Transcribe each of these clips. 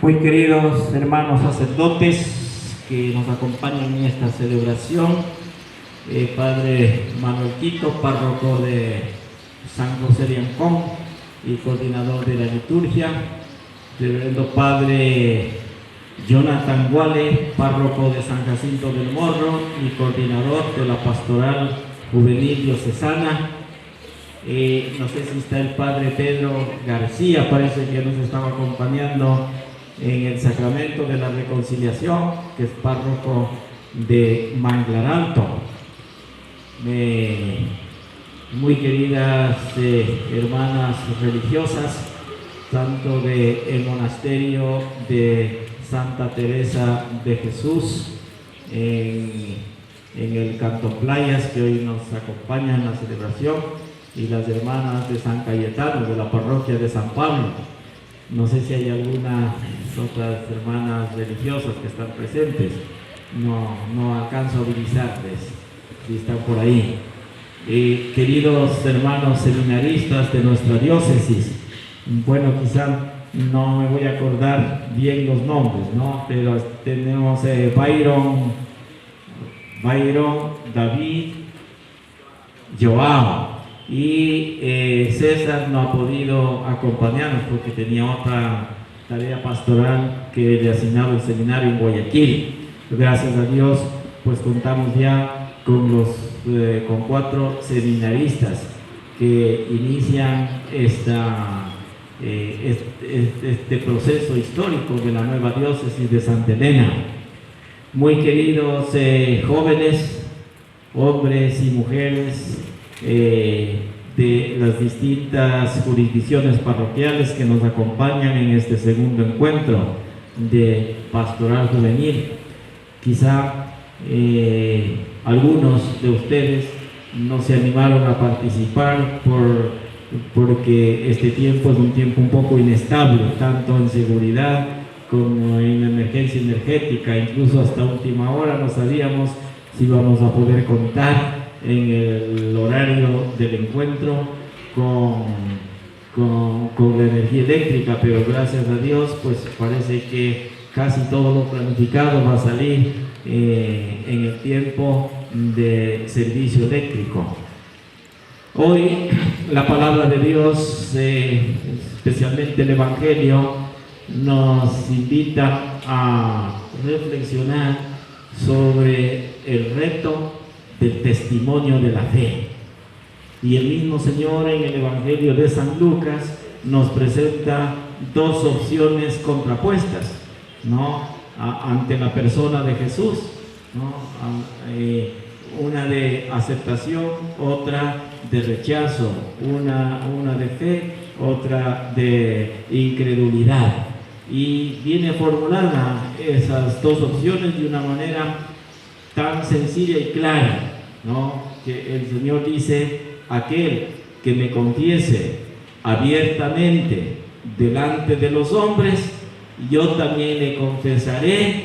Muy queridos hermanos sacerdotes que nos acompañan en esta celebración, Padre Manuel Quito, párroco de San José de Ancón y coordinador de la liturgia, Reverendo Padre Jonathan Guale, párroco de San Jacinto del Morro y coordinador de la Pastoral Juvenil Diocesana. No sé si está el Padre Pedro García, parece que nos estaba acompañando en el Sacramento de la Reconciliación, que es párroco de Manglar Alto. Muy queridas hermanas religiosas, tanto del monasterio de Santa Teresa de Jesús en el Cantón Playas, que hoy nos acompaña en la celebración, y las hermanas de San Cayetano, de la parroquia de San Pablo. No sé si hay algunas otras hermanas religiosas que están presentes, no alcanzo a divisarles si están por ahí. Queridos hermanos seminaristas de nuestra diócesis, bueno, quizá no me voy a acordar bien los nombres, ¿no? Pero tenemos Byron, David, Joao. Y César no ha podido acompañarnos porque tenía otra tarea pastoral que le asignaba el seminario en Guayaquil. Gracias a Dios, pues contamos ya con 4 seminaristas que inician este proceso histórico de la nueva diócesis de Santa Elena. Muy queridos jóvenes, hombres y mujeres de las distintas jurisdicciones parroquiales que nos acompañan en este segundo encuentro de Pastoral Juvenil. Quizá algunos de ustedes no se animaron a participar porque este tiempo es un tiempo un poco inestable, tanto en seguridad como en emergencia energética. Incluso hasta última hora no sabíamos si íbamos a poder contar en el horario del encuentro con la energía eléctrica, pero gracias a Dios pues parece que casi todo lo planificado va a salir en el tiempo de servicio eléctrico. Hoy la palabra de Dios, especialmente el Evangelio, nos invita a reflexionar sobre el reto del testimonio de la fe. Y el mismo Señor en el Evangelio de San Lucas nos presenta 2 opciones contrapuestas, ¿no? Ante la persona de Jesús, ¿no? Una de aceptación, otra de rechazo, una de fe, otra de incredulidad. Y viene formulada esas 2 opciones de una manera tan sencilla y clara, ¿no? Que el Señor dice: aquel que me confiese abiertamente delante de los hombres, yo también le confesaré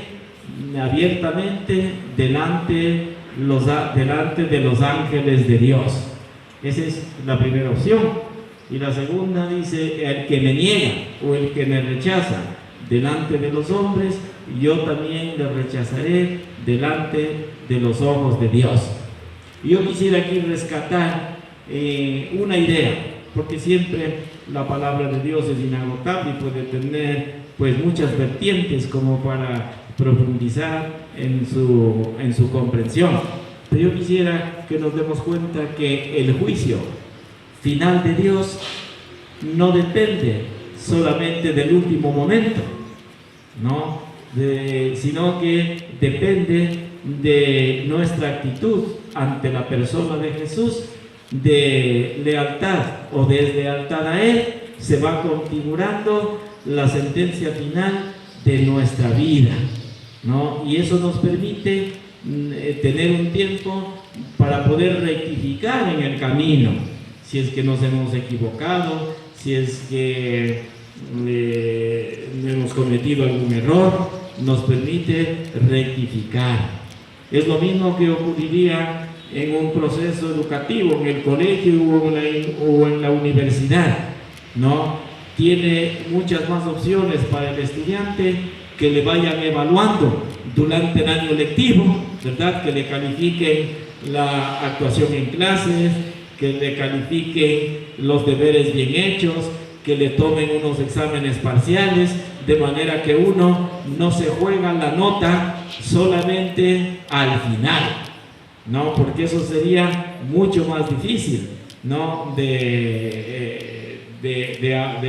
abiertamente delante de los ángeles de Dios. Esa es la primera opción. Y la segunda dice: el que me niega o el que me rechaza delante de los hombres, yo también le rechazaré delante de los ojos de Dios. Yo quisiera aquí rescatar una idea, porque siempre la palabra de Dios es inagotable y puede tener pues muchas vertientes como para profundizar en su comprensión. Pero yo quisiera que nos demos cuenta que el juicio final de Dios no depende solamente del último momento, ¿no? Sino que depende de nuestra actitud ante la persona de Jesús, de lealtad o deslealtad a Él. Se va configurando la sentencia final de nuestra vida, ¿no? Y eso nos permite tener un tiempo para poder rectificar en el camino, si es que nos hemos equivocado, si es que hemos cometido algún error, nos permite rectificar. Es lo mismo que ocurriría en un proceso educativo, en el colegio o en la universidad, ¿no? tiene muchas más opciones para el estudiante que le vayan evaluando durante el año lectivo, ¿verdad? Que le califiquen la actuación en clases, que le califiquen los deberes bien hechos, que le tomen unos exámenes parciales, de manera que uno no se juega la nota solamente al final, ¿no? Porque eso sería mucho más difícil, ¿no? de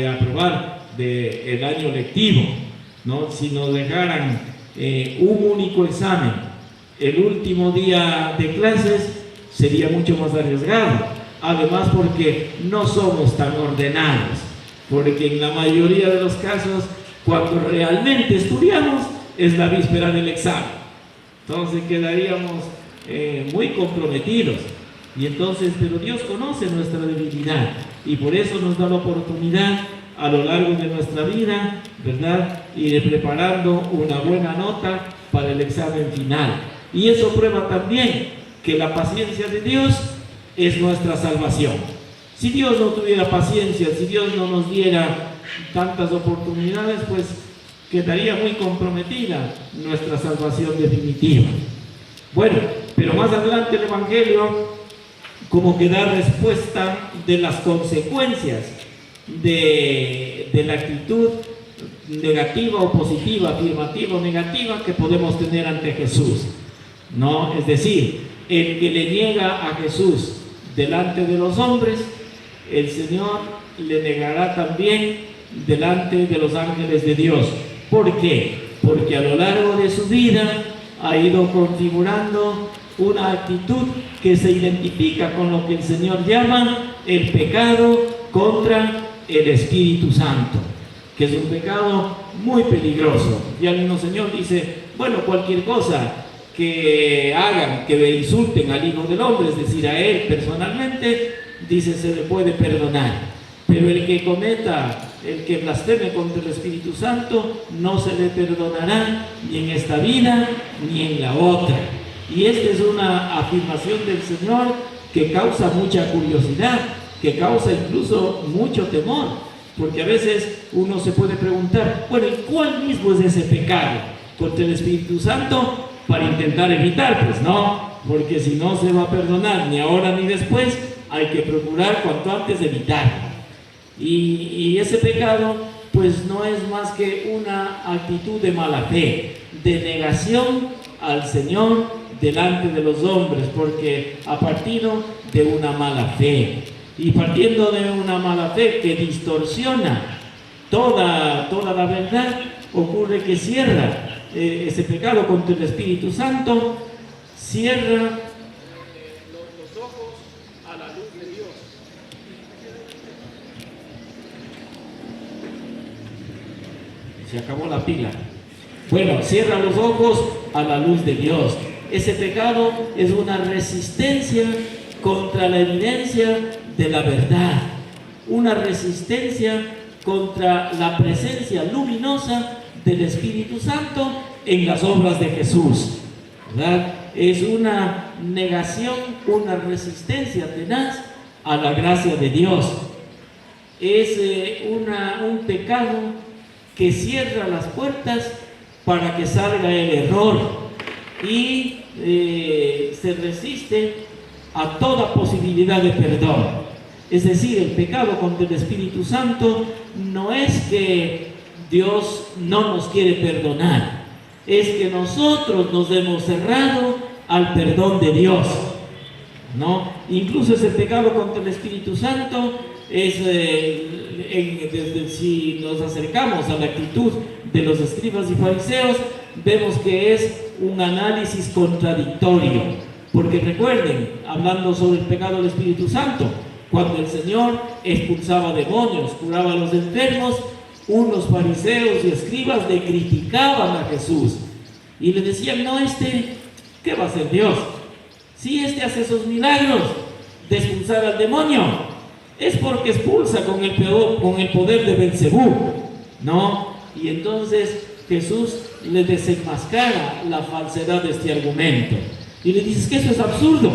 aprobar el año lectivo, ¿no? Si nos dejaran un único examen el último día de clases, sería mucho más arriesgado. Además, porque no somos tan ordenados, porque en la mayoría de los casos, cuando realmente estudiamos, es la víspera del examen. Entonces quedaríamos muy comprometidos. Y entonces, pero Dios conoce nuestra debilidad y por eso nos da la oportunidad a lo largo de nuestra vida, ¿verdad? Ir preparando una buena nota para el examen final. Y eso prueba también que la paciencia de Dios es nuestra salvación. Si Dios no tuviera paciencia, si Dios no nos diera tantas oportunidades, pues quedaría muy comprometida nuestra salvación definitiva. Bueno, pero más adelante el Evangelio como que da respuesta de las consecuencias de la actitud negativa o positiva, afirmativa o negativa que podemos tener ante Jesús, ¿no? Es decir, el que le niega a Jesús delante de los hombres, el Señor le negará también delante de los ángeles de Dios. ¿Por qué? Porque a lo largo de su vida ha ido configurando una actitud que se identifica con lo que el Señor llama el pecado contra el Espíritu Santo, que es un pecado muy peligroso. Y al mismo Señor dice, bueno, cualquier cosa que hagan, que le insulten al Hijo del Hombre, es decir, a Él personalmente, dice, se le puede perdonar. Pero el que cometa, el que blasfeme contra el Espíritu Santo, no se le perdonará ni en esta vida ni en la otra. Y esta es una afirmación del Señor que causa mucha curiosidad, que causa incluso mucho temor, porque a veces uno se puede preguntar, bueno, ¿y cuál mismo es ese pecado contra el Espíritu Santo? Para intentar evitar, pues no, porque si no se va a perdonar ni ahora ni después, hay que procurar cuanto antes evitarlo. Y ese pecado pues no es más que una actitud de mala fe, de negación al Señor delante de los hombres, porque ha partido de una mala fe, y partiendo de una mala fe que distorsiona toda la verdad, ocurre que cierra ese pecado contra el Espíritu Santo, cierra los ojos a la luz de Dios. Se acabó la pila. Bueno, cierra los ojos a la luz de Dios. Ese pecado es una resistencia contra la evidencia de la verdad, una resistencia contra la presencia luminosa del Espíritu Santo en las obras de Jesús, ¿verdad? Es una negación, una resistencia tenaz a la gracia de Dios. Es un pecado que cierra las puertas para que salga el error y se resiste a toda posibilidad de perdón. Es decir, el pecado contra el Espíritu Santo no es que Dios no nos quiere perdonar, es que nosotros nos hemos cerrado al perdón de Dios, ¿no? Incluso ese pecado contra el Espíritu Santo es, si nos acercamos a la actitud de los escribas y fariseos, vemos que es un análisis contradictorio, porque recuerden, hablando sobre el pecado del Espíritu Santo, cuando el Señor expulsaba demonios, curaba a los enfermos, unos fariseos y escribas le criticaban a Jesús y le decían, no, ¿qué va a hacer Dios? Si hace esos milagros de expulsar al demonio, es porque expulsa con el poder de Belcebú, ¿no? Y entonces Jesús le desenmascara la falsedad de este argumento y le dice que eso es absurdo.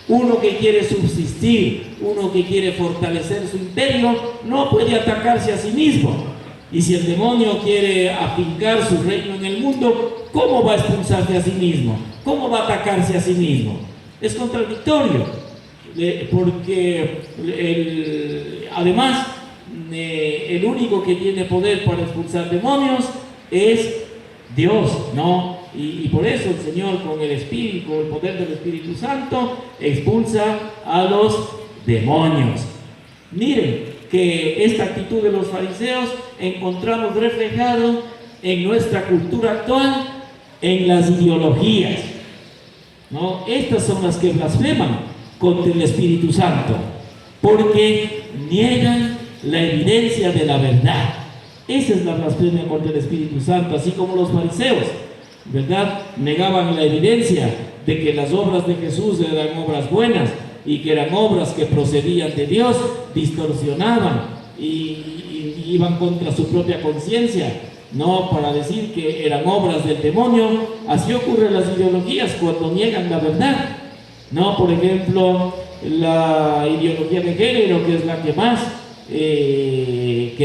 Uno que quiere subsistir, uno que quiere fortalecer su imperio, no puede atacarse a sí mismo. Y si el demonio quiere afincar su reino en el mundo, ¿cómo va a expulsarse a sí mismo? ¿Cómo va a atacarse a sí mismo? Es contradictorio, porque además el único que tiene poder para expulsar demonios es Dios, ¿no? Y por eso el Señor, con el Espíritu, con el poder del Espíritu Santo, expulsa a los demonios. Miren que esta actitud de los fariseos encontramos reflejado en nuestra cultura actual, en las ideologías, ¿no? Estas son las que blasfeman contra el Espíritu Santo, porque niegan la evidencia de la verdad. Esa es la blasfemia contra el Espíritu Santo, así como los fariseos, ¿verdad? Negaban la evidencia de que las obras de Jesús eran obras buenas y que eran obras que procedían de Dios, distorsionaban y iban contra su propia conciencia, no para decir que eran obras del demonio. Así ocurren las ideologías cuando niegan la verdad, ¿no? Por ejemplo, la ideología de género, que es la que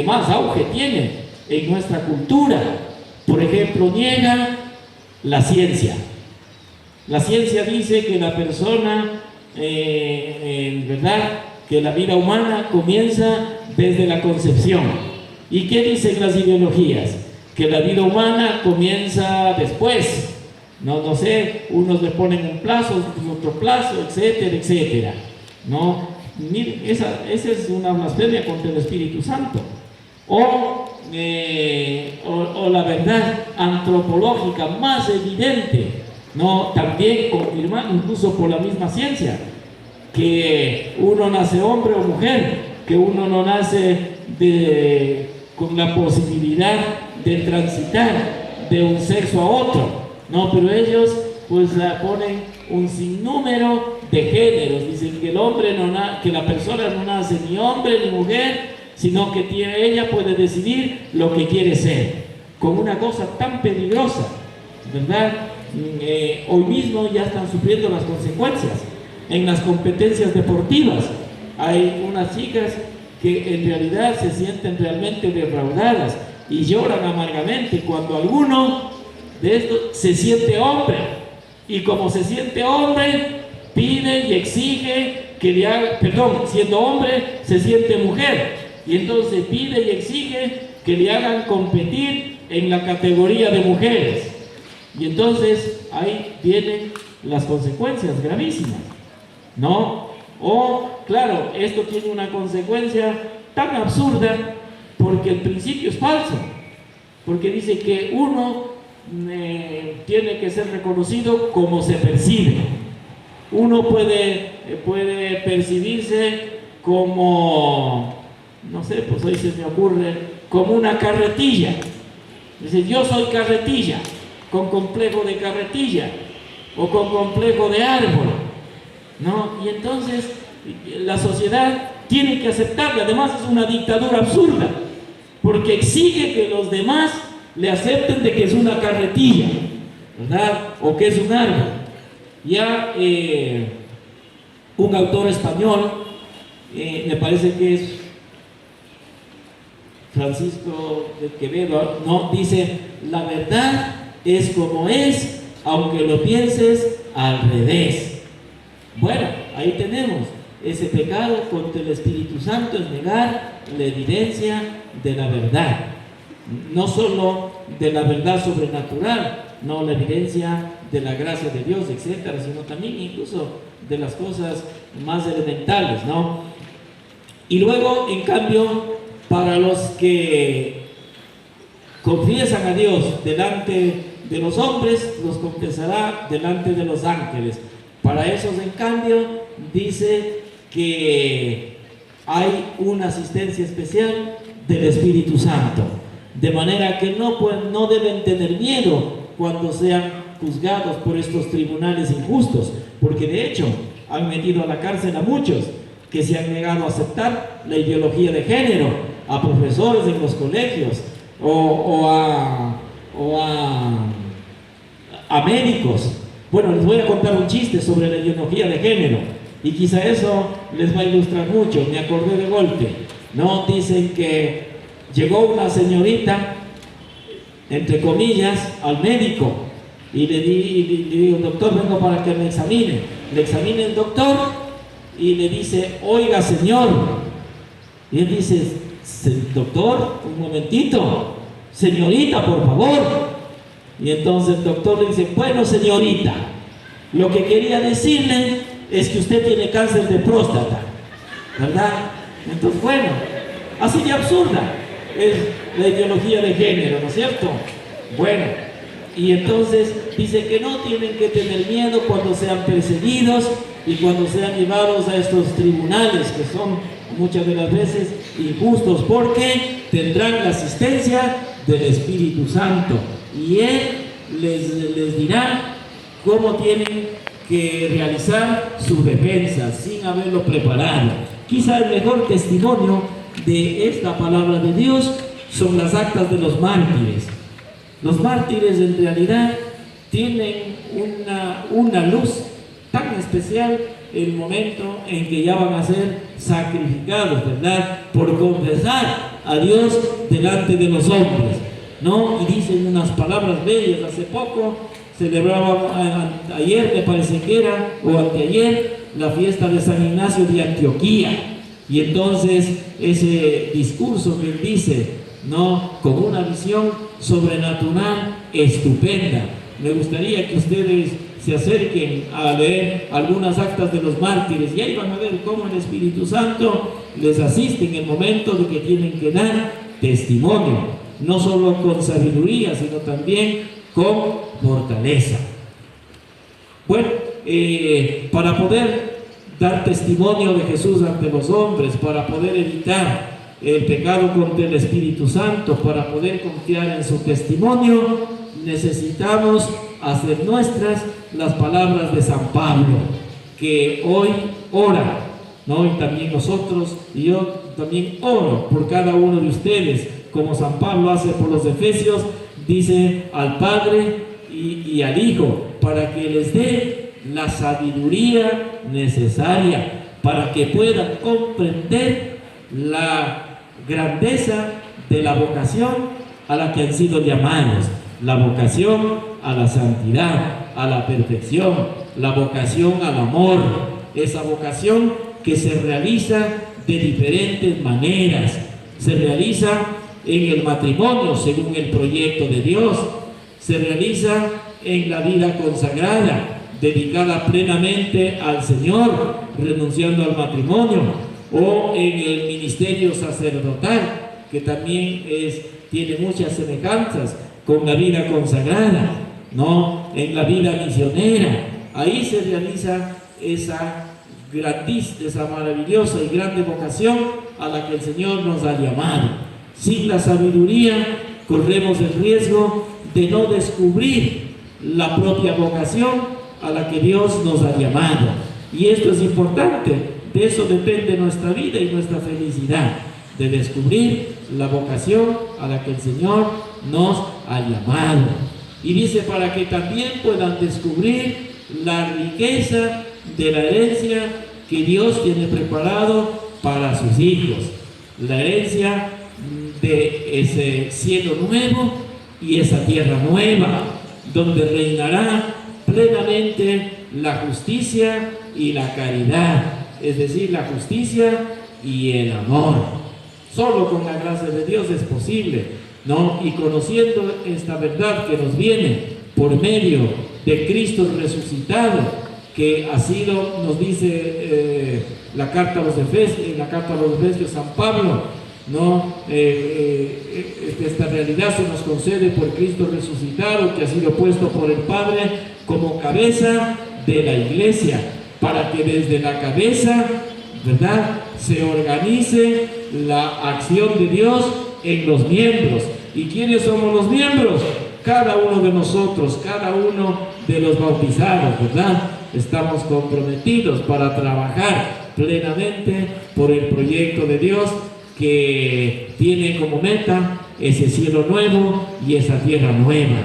más auge tiene en nuestra cultura, por ejemplo, niega la ciencia. La ciencia dice que la persona, ¿verdad?, que la vida humana comienza desde la concepción. ¿Y qué dicen las ideologías? Que la vida humana comienza después. No sé, unos le ponen un plazo, otro plazo, etcétera, etcétera, ¿no? Miren, esa es una blasfemia contra el Espíritu Santo. O la verdad antropológica más evidente, ¿no? También confirmada incluso por la misma ciencia, que uno nace hombre o mujer, que uno no nace con la posibilidad de transitar de un sexo a otro, ¿no? Pero ellos pues ponen un sinnúmero de géneros. Dicen que que la persona no nace ni hombre ni mujer, sino que ella puede decidir lo que quiere ser, con una cosa tan peligrosa, ¿verdad? Hoy mismo ya están sufriendo las consecuencias en las competencias deportivas. Hay unas chicas que en realidad se sienten realmente defraudadas y lloran amargamente cuando alguno de estos se siente hombre, y como se siente hombre, pide y exige que le haga, siendo hombre se siente mujer, y entonces pide y exige que le hagan competir en la categoría de mujeres, y entonces ahí vienen las consecuencias gravísimas, ¿no? O, claro, esto tiene una consecuencia tan absurda porque el principio es falso, porque dice que uno tiene que ser reconocido como se percibe. Uno puede percibirse como, no sé, pues hoy se me ocurre, como una carretilla. Dice, yo soy carretilla, con complejo de carretilla o con complejo de árbol, ¿no? Y entonces la sociedad tiene que aceptarla. Además es una dictadura absurda, porque exige que los demás le acepten de que es una carretilla, ¿verdad?, o que es un árbol. Ya un autor español, me parece que es Francisco de Quevedo, ¿no?, dice: la verdad es como es, aunque lo pienses al revés. Bueno, ahí tenemos ese pecado contra el Espíritu Santo, es negar la evidencia de la verdad, no solo de la verdad sobrenatural, no la evidencia de la gracia de Dios, etcétera, sino también incluso de las cosas más elementales, ¿no? Y luego, en cambio, para los que confiesan a Dios delante de los hombres, los confesará delante de los ángeles. Para esos, en cambio, dice que hay una asistencia especial del Espíritu Santo, de manera que no deben tener miedo cuando sean juzgados por estos tribunales injustos, porque de hecho han metido a la cárcel a muchos que se han negado a aceptar la ideología de género, a profesores en los colegios o a médicos. Bueno, les voy a contar un chiste sobre la ideología de género. Y quizá eso les va a ilustrar mucho. Me acordé de golpe, ¿no? Dicen que llegó una señorita, entre comillas, al médico y le digo, doctor, vengo para que me examine. Le examina el doctor y le dice, oiga, señor. Y él dice, doctor, un momentito, señorita, por favor. Y entonces el doctor le dice, bueno, señorita, lo que quería decirle es que usted tiene cáncer de próstata, ¿verdad? Entonces, bueno, así de absurda es la ideología de género, ¿no es cierto? Bueno, y entonces dice que no tienen que tener miedo cuando sean perseguidos y cuando sean llevados a estos tribunales que son muchas de las veces injustos, porque tendrán la asistencia del Espíritu Santo y Él les dirá cómo tienen que realizar su defensa sin haberlo preparado. Quizá el mejor testimonio de esta palabra de Dios son las actas de los mártires. Los mártires en realidad tienen una luz tan especial el momento en que ya van a ser sacrificados, ¿verdad? Por confesar a Dios delante de los hombres, ¿no? Y dicen unas palabras bellas. Hace poco celebraba, ayer me parece que era, o anteayer, la fiesta de San Ignacio de Antioquía. Y entonces ese discurso que él dice, ¿no? Con una visión sobrenatural estupenda. Me gustaría que ustedes se acerquen a leer algunas actas de los mártires y ahí van a ver cómo el Espíritu Santo les asiste en el momento de que tienen que dar testimonio, no solo con sabiduría, sino también con fortaleza. Bueno, para poder dar testimonio de Jesús ante los hombres, para poder evitar el pecado contra el Espíritu Santo, para poder confiar en su testimonio, necesitamos hacer nuestras las palabras de San Pablo, que hoy ora, ¿no? Y también nosotros, y yo también oro por cada uno de ustedes, como San Pablo hace por los Efesios, dice al Padre y al Hijo, para que les dé la sabiduría necesaria, para que puedan comprender la grandeza de la vocación a la que han sido llamados, la vocación a la santidad, a la perfección, la vocación al amor, esa vocación que se realiza de diferentes maneras, se realiza en el matrimonio según el proyecto de Dios, se realiza en la vida consagrada, dedicada plenamente al Señor, renunciando al matrimonio, o en el ministerio sacerdotal, que también tiene muchas semejanzas con la vida consagrada, ¿no? En la vida misionera, ahí se realiza esa maravillosa y grande vocación a la que el Señor nos ha llamado. Sin la sabiduría corremos el riesgo de no descubrir la propia vocación a la que Dios nos ha llamado. Y esto es importante, de eso depende nuestra vida y nuestra felicidad, de descubrir la vocación a la que el Señor nos ha llamado. Y dice, para que también puedan descubrir la riqueza de la herencia que Dios tiene preparado para sus hijos, la herencia de ese cielo nuevo y esa tierra nueva, donde reinará plenamente la justicia y la caridad, es decir, la justicia y el amor. Solo con la gracia de Dios es posible, ¿no? Y conociendo esta verdad que nos viene por medio de Cristo resucitado, que ha sido, nos dice la carta a los Efesios, San Pablo, ¿no? Esta realidad se nos concede por Cristo resucitado, que ha sido puesto por el Padre como cabeza de la iglesia, para que desde la cabeza, ¿verdad?, se organice la acción de Dios en los miembros. ¿Y quiénes somos los miembros? Cada uno de nosotros, cada uno de los bautizados, ¿verdad? Estamos comprometidos para trabajar plenamente por el proyecto de Dios que tiene como meta ese cielo nuevo y esa tierra nueva.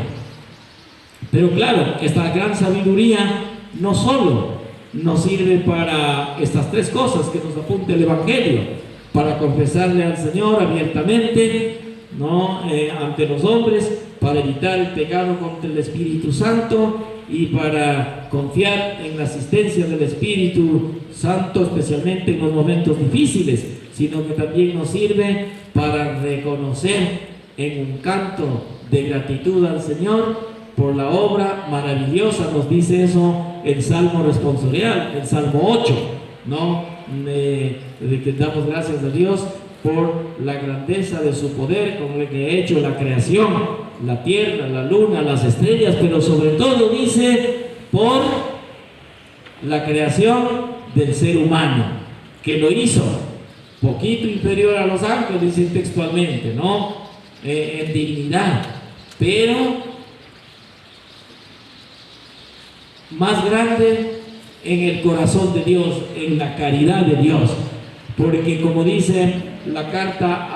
Pero claro, esta gran sabiduría no solo nos sirve para estas tres cosas que nos apunta el Evangelio: para confesarle al Señor abiertamente, ¿no? Ante los hombres, para evitar el pecado contra el Espíritu Santo y para confiar en la asistencia del Espíritu Santo, especialmente en los momentos difíciles, sino que también nos sirve para reconocer en un canto de gratitud al Señor por la obra maravillosa. Nos dice eso el Salmo responsorial, el Salmo 8, ¿no? De que damos gracias a Dios por la grandeza de su poder, con el que ha hecho la creación, la tierra, la luna, las estrellas, pero sobre todo dice por la creación del ser humano, que lo hizo poquito inferior a los ángeles, dice textualmente, ¿no? En dignidad, pero más grande en el corazón de Dios, en la caridad de Dios, porque como dice la carta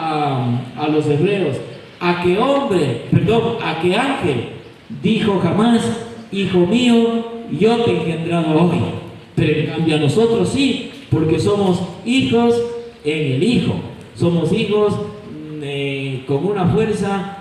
a los hebreos, a qué ángel dijo jamás, hijo mío, yo te he engendrado hoy, pero en cambio a nosotros sí, porque somos hijos en el Hijo, somos hijos con una fuerza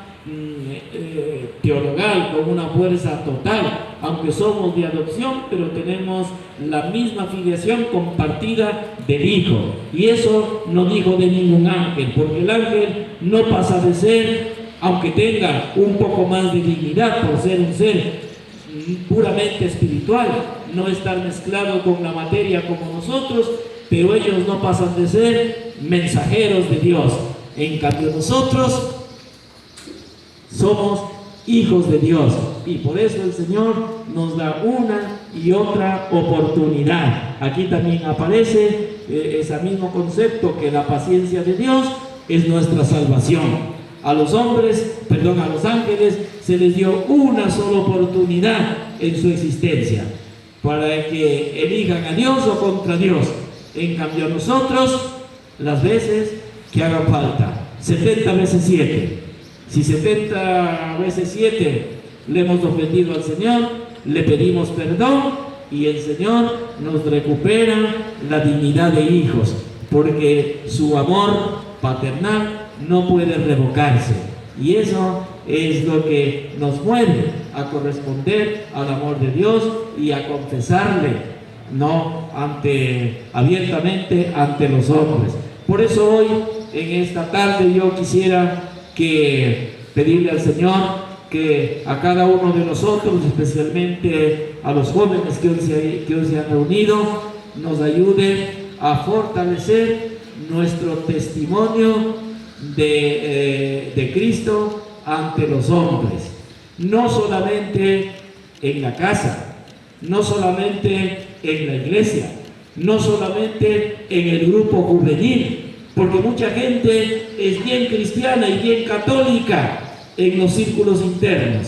teologal, con una fuerza total, aunque somos de adopción, pero tenemos la misma filiación compartida del Hijo. Y eso no dijo de ningún ángel, porque el ángel no pasa de ser, aunque tenga un poco más de dignidad por ser un ser puramente espiritual, no estar mezclado con la materia como nosotros, pero ellos no pasan de ser mensajeros de Dios. En cambio nosotros somos hijos de Dios, y por eso el Señor nos da una y otra oportunidad. Aquí también aparece ese mismo concepto, que la paciencia de Dios es nuestra salvación. A los ángeles se les dio una sola oportunidad en su existencia para que elijan a Dios o contra Dios. En cambio a nosotros, las veces que hagan falta, 70 veces 7. Si 70 veces 7 le hemos ofendido al Señor, le pedimos perdón y el Señor nos recupera la dignidad de hijos, porque su amor paternal no puede revocarse, y eso es lo que nos mueve a corresponder al amor de Dios y a confesarle, no abiertamente ante los hombres. Por eso hoy, en esta tarde, yo quisiera pedirle al Señor que a cada uno de nosotros, especialmente a los jóvenes que hoy se han reunido, nos ayude a fortalecer nuestro testimonio de Cristo ante los hombres, no solamente en la casa, no solamente en la iglesia, no solamente en el grupo juvenil, porque mucha gente es bien cristiana y bien católica en los círculos internos,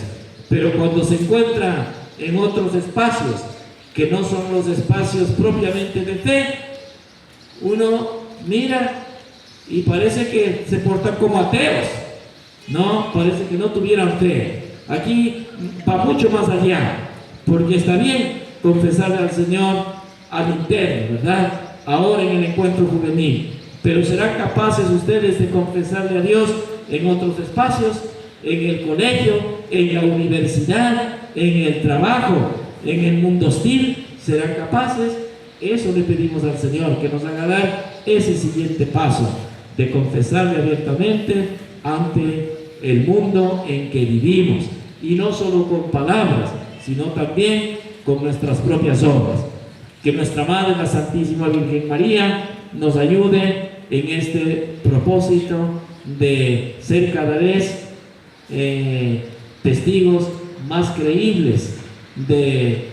pero cuando se encuentra en otros espacios que no son los espacios propiamente de fe, uno mira y parece que se portan como ateos, no, parece que no tuvieran fe. Aquí va mucho más allá, porque está bien confesarle al Señor al interno, ¿verdad? Ahora en el encuentro juvenil, pero ¿serán capaces ustedes de confesarle a Dios en otros espacios? En el colegio, en la universidad, en el trabajo, en el mundo hostil. ¿Serán capaces? Eso le pedimos al Señor, que nos haga dar ese siguiente paso de confesarle abiertamente ante el mundo en que vivimos, y no solo con palabras, sino también con nuestras propias obras. Que nuestra Madre, la Santísima Virgen María, nos ayude en este propósito de ser cada vez testigos más creíbles de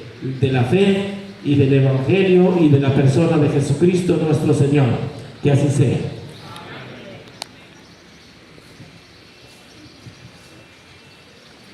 la fe y del Evangelio y de la persona de Jesucristo nuestro Señor. Que así sea.